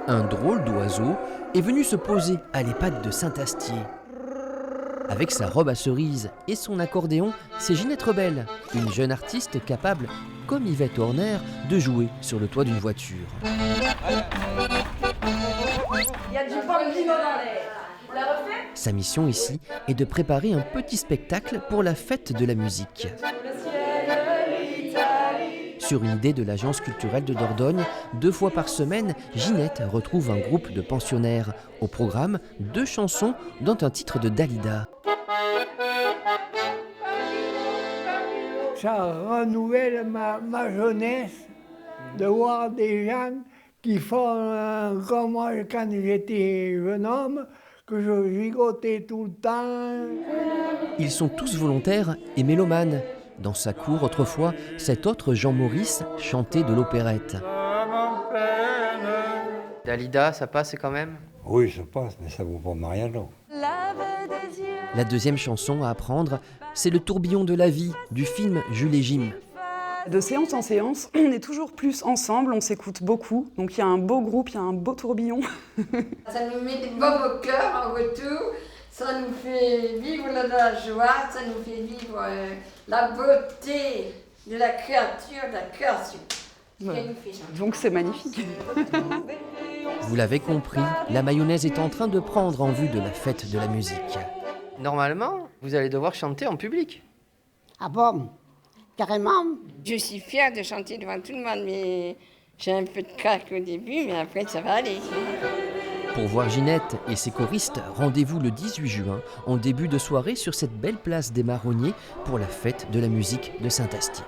Un drôle d'oiseau est venu se poser à l'EHPAD de Saint-Astier. Avec sa robe à cerises et son accordéon, c'est Ginette Rebelle, une jeune artiste capable, comme Yvette Horner, de jouer sur le toit d'une voiture. Il y a du bambino dans l'air. On la refait ? Sa mission ici est de préparer un petit spectacle pour la fête de la musique. Sur une idée de l'agence culturelle de Dordogne, 2 fois par semaine, Ginette retrouve un groupe de pensionnaires. Au programme, 2 chansons, dont un titre de Dalida. Ça renouvelle ma jeunesse de voir des gens qui font comme moi quand j'étais jeune homme, que je gigotais tout le temps. Ils sont tous volontaires et mélomanes. Dans sa cour, autrefois, cet autre Jean Maurice chantait de l'opérette. Dalida, ça passe quand même ? Oui, ça passe, mais ça vaut pas Mariano. La deuxième chanson à apprendre, c'est le tourbillon de la vie du film Jules et Jim. De séance en séance, on est toujours plus ensemble, on s'écoute beaucoup. Donc il y a un beau groupe, il y a un beau tourbillon. Ça nous met des bombes au cœur en retour, ça nous fait vivre la joie, ça nous fait vivre la beauté de la créature, de la création. Ouais. Donc c'est magnifique. Vous l'avez compris, la mayonnaise est en train de prendre en vue de la fête de la musique. Normalement, vous allez devoir chanter en public. Ah bon ? Carrément. Je suis fière de chanter devant tout le monde, mais j'ai un peu de craque au début, mais après ça va aller. Pour voir Ginette et ses choristes, rendez-vous le 18 juin, en début de soirée sur cette belle place des Marronniers pour la fête de la musique de Saint-Astier.